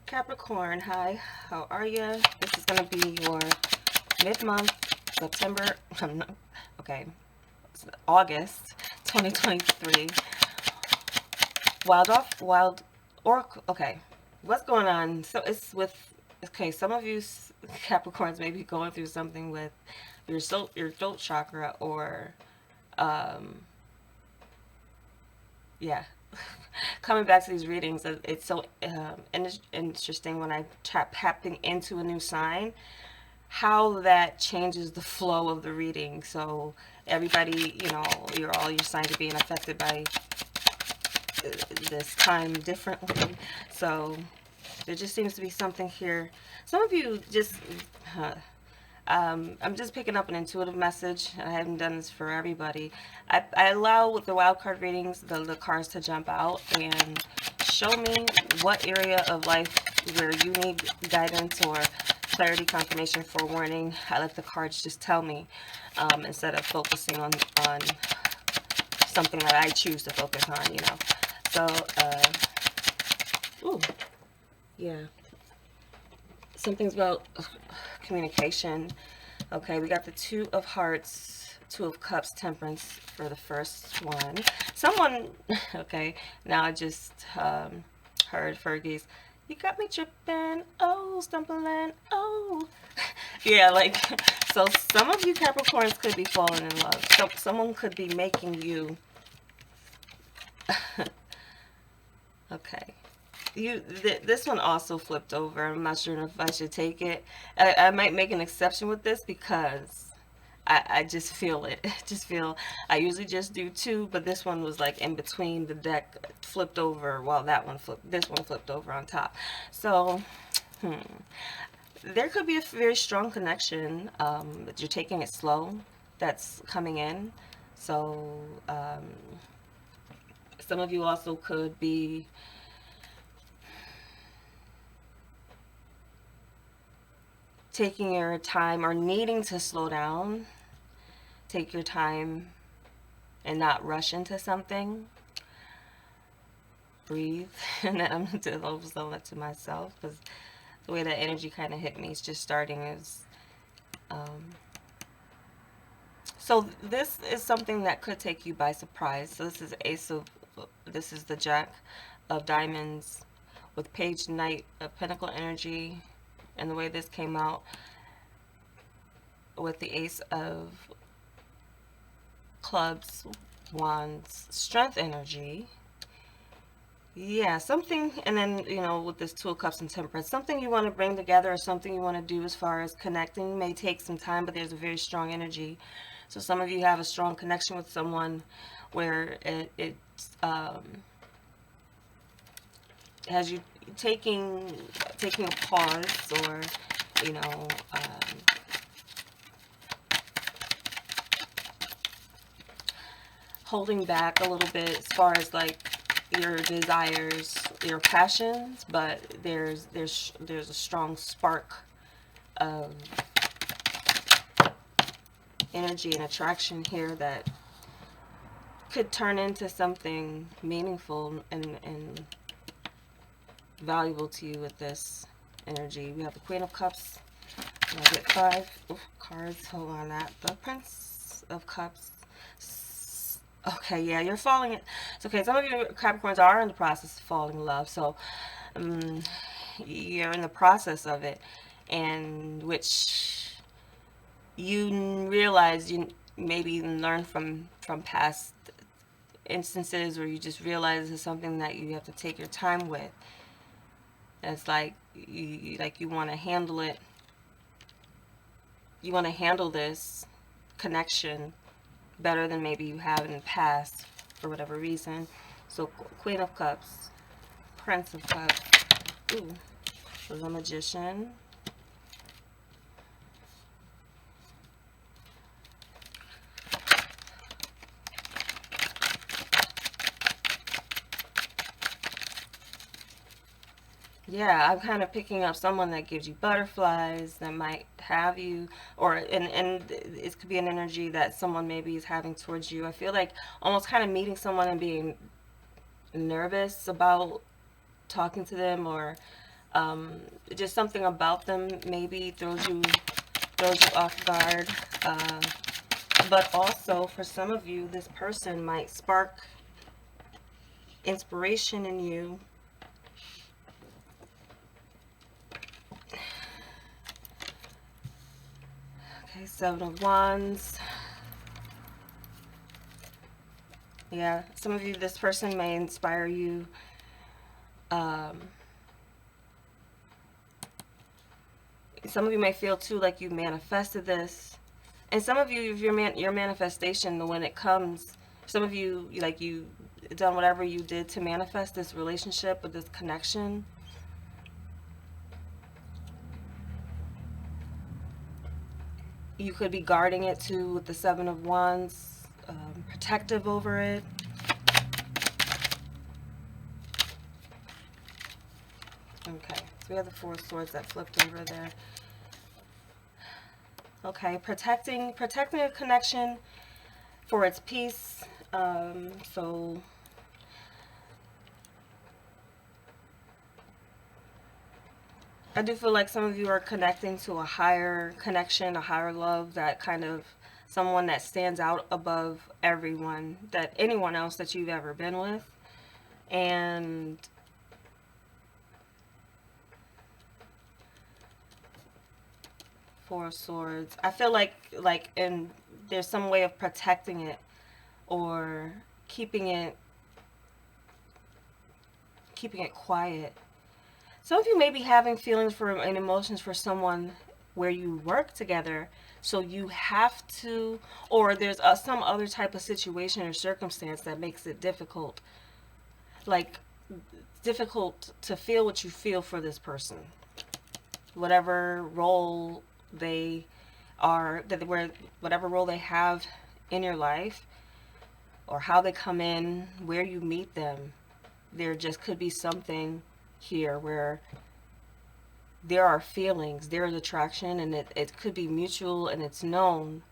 Capricorn, hi, how are you? This is going to be your mid-month, September, okay, August 2023. Wild Oracle, okay, what's going on? So it's with, okay, some of you Capricorns may be going through something with your throat chakra or, um, yeah. Coming back to these readings, it's so interesting when I tapping into a new sign, how that changes the flow of the reading. So everybody, all your signs are being affected by this time differently. So there just seems to be something here. Some of you just, uh, I'm just picking up an intuitive message. I haven't done this for everybody. I allow with the wild card readings the cards to jump out and show me what area of life where you need guidance or clarity, confirmation, forewarning. I let the cards just tell me instead of focusing on something that I choose to focus on. So, ooh, yeah. Something's about communication. Okay, we got the Two of Hearts, Two of Cups, Temperance for the first one. Someone, okay, now I just heard Fergie's, you got me tripping, oh, stumbling, oh. Yeah, like, so some of you Capricorns could be falling in love. So someone could be making you, okay. This one also flipped over. I'm not sure if I should take it. I might make an exception with this because I just feel it. Just feel. I usually just do two, but this one was like in between the deck, flipped over while that one flipped. This one flipped over on top. So, there could be a very strong connection, but you're taking it slow. That's coming in. So, some of you also could be taking your time or needing to slow down. Take your time and not rush into something. Breathe. And then I'm going to oversell that to myself because the way that energy kind of hit me is just starting is. So this is something that could take you by surprise. So this is the Jack of Diamonds with Page Knight of Pentacle energy. And the way this came out with the Ace of Clubs, Wands, Strength energy. Yeah, something, and then, with this Two of Cups and Temperance, something you want to bring together or something you want to do as far as connecting may take some time, but there's a very strong energy. So some of you have a strong connection with someone where it has you taking a pause or, holding back a little bit as far as like your desires, your passions, but there's a strong spark of energy and attraction here that could turn into something meaningful and valuable to you with this energy. We have the Queen of Cups. I get 5 cards. Hold on, that the Prince of Cups. Okay, yeah, you're falling. It's okay. Some of you Capricorns are in the process of falling in love, so you're in the process of it, and which you realize you maybe even learn from past instances, or you just realize it's something that you have to take your time with. It's like you want to handle it. You want to handle this connection better than maybe you have in the past for whatever reason. So Queen of Cups, Prince of Cups, ooh, the Magician. Yeah, I'm kind of picking up someone that gives you butterflies, that might have you, or and it could be an energy that someone maybe is having towards you. I feel like almost kind of meeting someone and being nervous about talking to them, or Just something about them maybe throws you off guard. But also, for some of you, this person might spark inspiration in you. Okay, Seven of Wands. Yeah, some of you, this person may inspire you. Some of you may feel too like you manifested this. And some of you, if your manifestation, when it comes, some of you, like you done whatever you did to manifest this relationship or this connection. You could be guarding it too with the Seven of Wands, protective over it. Okay, so we have the Four of Swords that flipped over there. Okay, protecting a connection for its peace. So I do feel like some of you are connecting to a higher connection, a higher love, that kind of someone that stands out above everyone, that anyone else that you've ever been with. And Four of Swords. I feel like there's some way of protecting it or keeping it quiet. Some of you may be having feelings for and emotions for someone where you work together, so you have to, or there's some other type of situation or circumstance that makes it difficult, like difficult to feel what you feel for this person, whatever role they are, whatever role they have in your life, or how they come in, where you meet them. There just could be something here where there are feelings, there is attraction, and it could be mutual and it's known,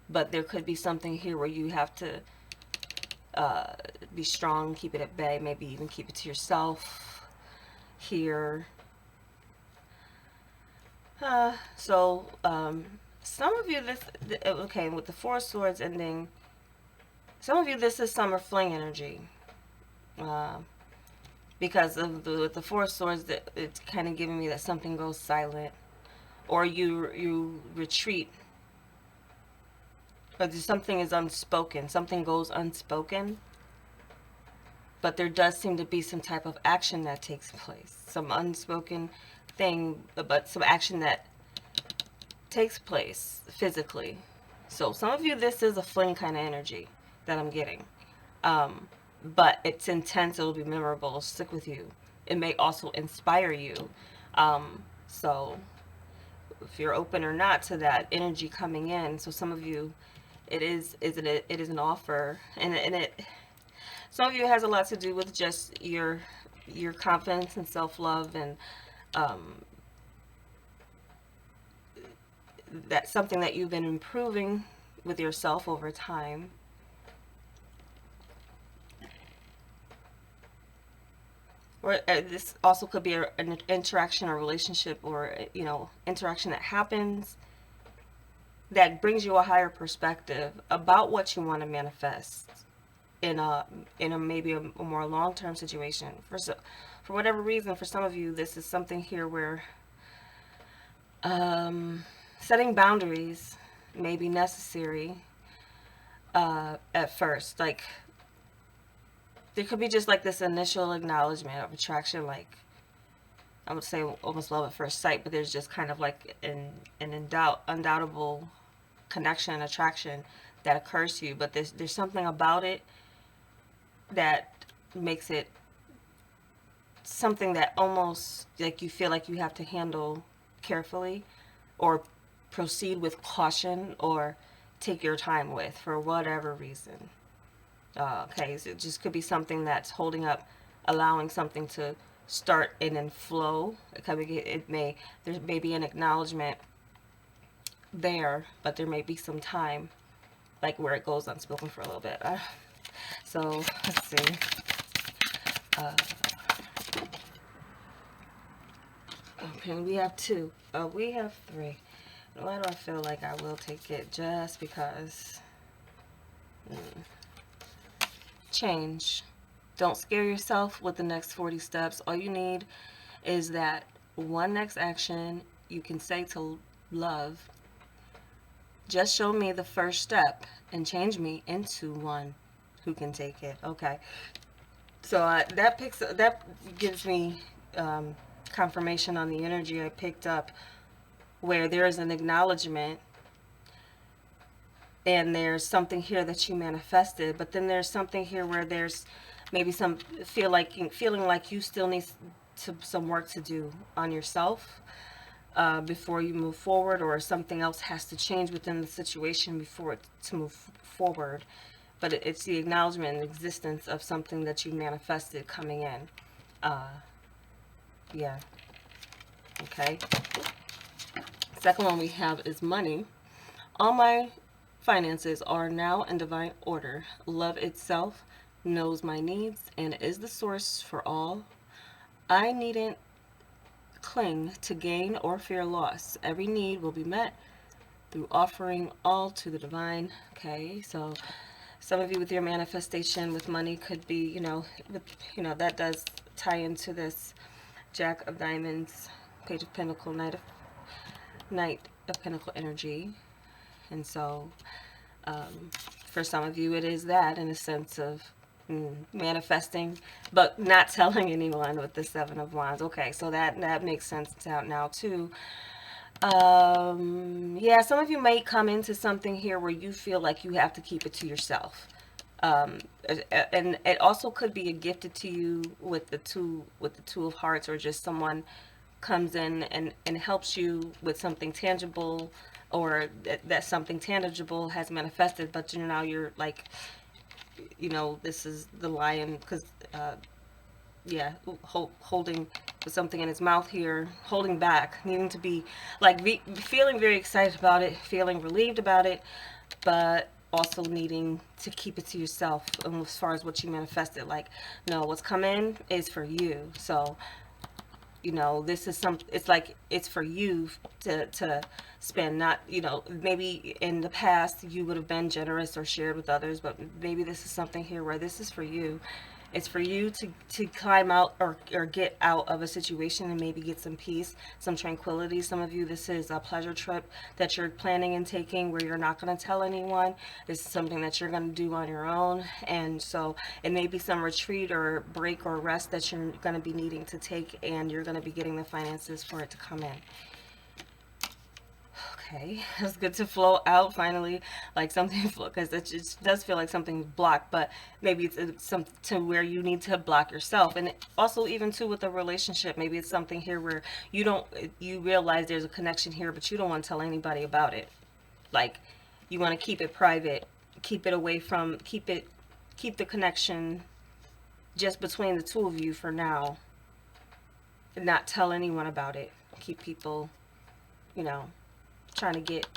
but there could be something here where you have to be strong, keep it at bay, maybe even keep it to yourself here. So some of you, okay, with the Four of Swords ending, some of you, this is summer fling energy. Because of the Four of Swords, it's kind of giving me that something goes silent, or you retreat, or something is unspoken, something goes unspoken, but there does seem to be some type of action that takes place, some unspoken thing, but some action that takes place physically. So some of you, this is a fling kind of energy that I'm getting. But it's intense, it'll be memorable, it'll stick with you. It may also inspire you. So if you're open or not to that energy coming in, so some of you, it is an offer, and some of you, it has a lot to do with just your confidence and self-love, and that's something that you've been improving with yourself over time. Or this also could be an interaction or relationship, or interaction that happens that brings you a higher perspective about what you want to manifest in a maybe a more long-term situation. For whatever reason, for some of you, this is something here where setting boundaries may be necessary at first. Like, there could be just like this initial acknowledgement of attraction, like I would say almost love at first sight, but there's just kind of like an undoubtable connection and attraction that occurs to you, but there's something about it that makes it something that almost like you feel like you have to handle carefully, or proceed with caution, or take your time with, for whatever reason. Okay, so it just could be something that's holding up, allowing something to start in and flow. There may be an acknowledgement there, but there may be some time, like where it goes unspoken for a little bit. So let's see. Okay, we have two. We have three. Why do I feel like I will take it? Just because. Change. Don't scare yourself with the next 40 steps. All you need is that one next action you can say to love. Just show me the first step and change me into one who can take it. Okay. So that gives me confirmation on the energy I picked up, where there is an acknowledgement and there's something here that you manifested, but then there's something here where there's maybe some feeling like you still need some work to do on yourself before you move forward, or something else has to change within the situation before it to move forward. But it's the acknowledgement and existence of something that you manifested coming in. Yeah. Okay. Second one we have is money. All my finances are now in divine order. Love itself knows my needs and is the source for all. I needn't cling to gain or fear loss. Every need will be met through offering all to the divine. Okay, so some of you with your manifestation with money could be, that does tie into this Jack of Diamonds, Page of Pentacle, Knight of Pentacle energy. And so for some of you it is that, in a sense of manifesting but not telling anyone, with the Seven of Wands. Okay, so that makes sense out now too. Yeah, some of you may come into something here where you feel like you have to keep it to yourself. And it also could be gifted to you with the two of Hearts, or just someone comes in and helps you with something tangible, or that something tangible has manifested, but now you're like, this is the lion, because yeah, holding something in his mouth here, holding back, needing to be like feeling very excited about it, feeling relieved about it, but also needing to keep it to yourself. As far as what you manifested, like, no, what's coming is for you. So this is it's like it's for you to spend. Not, maybe in the past you would have been generous or shared with others, but maybe this is something here where this is for you. It's for you to climb out, or get out of a situation and maybe get some peace, some tranquility. Some of you, this is a pleasure trip that you're planning and taking, where you're not going to tell anyone. This is something that you're going to do on your own. And so it may be some retreat or break or rest that you're going to be needing to take, and you're going to be getting the finances for it to come in. Okay, it's good to flow out finally, like something, because it just does feel like something's blocked, but maybe it's some to where you need to block yourself. And also, even too, with a relationship, maybe it's something here where you realize there's a connection here, but you don't want to tell anybody about it. Like, you want to keep it private, keep it away from, keep the connection just between the two of you for now, and not tell anyone about it. Keep people, trying to get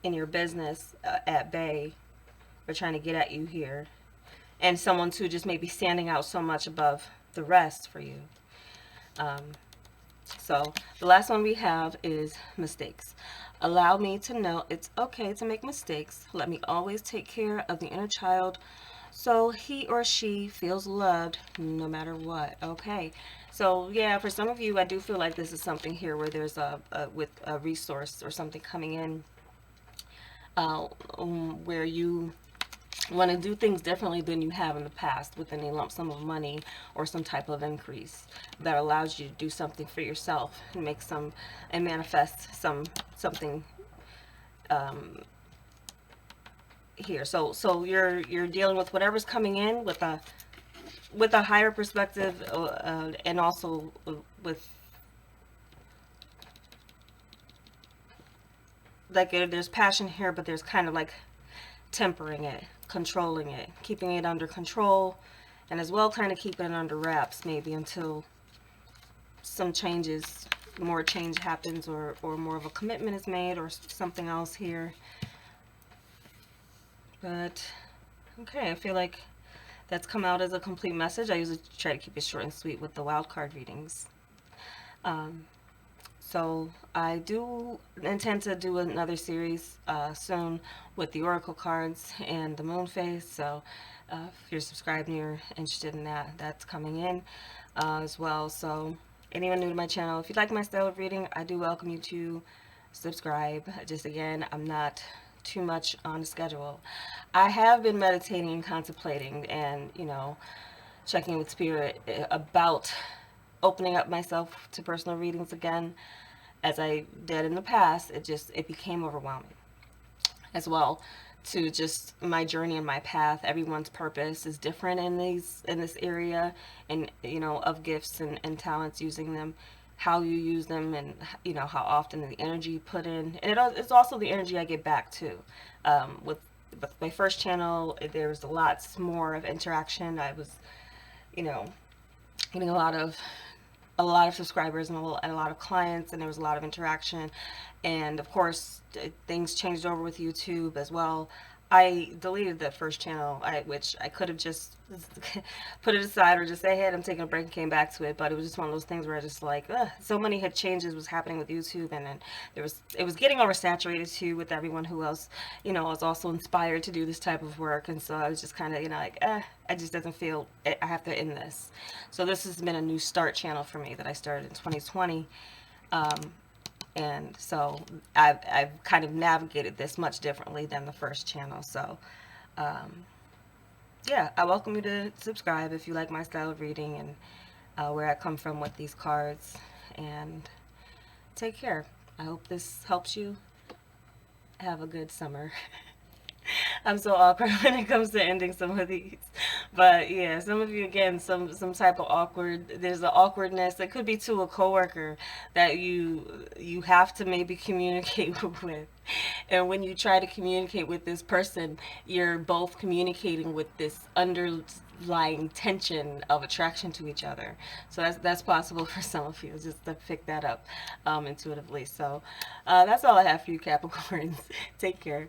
in your business at bay, or trying to get at you here, and someone too just maybe standing out so much above the rest for you. So the last one we have is mistakes. Allow me to know it's okay to make mistakes. Let me always take care of the inner child, so he or she feels loved no matter what. Okay, so yeah, for some of you, I do feel like this is something here where there's with a resource or something coming in, where you want to do things differently than you have in the past, with any lump sum of money or some type of increase that allows you to do something for yourself and manifest something here. So you're dealing with whatever's coming in with a higher perspective, and also with, like, there's passion here, but there's kind of like tempering it, controlling it, keeping it under control, and as well kind of keeping it under wraps, maybe until some more change happens, or more of a commitment is made, or something else here. But okay, I feel like that's come out as a complete message. I usually try to keep it short and sweet with the wild card readings. So I do intend to do another series soon with the oracle cards and the moon phase. So if you're subscribed and you're interested in that, that's coming in as well. So anyone new to my channel, if you like my style of reading, I do welcome you to subscribe. Just again, I'm not too much on a schedule. I have been meditating and contemplating and, checking with spirit about opening up myself to personal readings again. As I did in the past, it became overwhelming as well, to just my journey and my path. Everyone's purpose is different in this area, and of gifts and talents, using them, how you use them, and how often, the energy you put in, and it's also the energy I get back too. With my first channel, there was lots more of interaction. I was you know getting a lot of subscribers and a lot of clients, and there was a lot of interaction. And of course, things changed over with YouTube as well. I deleted that first channel, which I could have just put it aside or just say, hey, I'm taking a break, and came back to it. But it was just one of those things where I just like, so many had changes was happening with YouTube, and then it was getting oversaturated too with everyone who else, was also inspired to do this type of work. And so I was just kind of, like, I just doesn't feel I have to end this. So this has been a new start channel for me that I started in 2020. And so I've kind of navigated this much differently than the first channel. So yeah, I welcome you to subscribe if you like my style of reading and where I come from with these cards. And take care. I hope this helps you. Have a good summer. I'm so awkward when it comes to ending some of these. But yeah, some of you, again, some type of awkward, there's an awkwardness that could be to a coworker that you have to maybe communicate with. And when you try to communicate with this person, you're both communicating with this underlying tension of attraction to each other. So that's possible for some of you, just to pick that up intuitively. So that's all I have for you, Capricorns. Take care.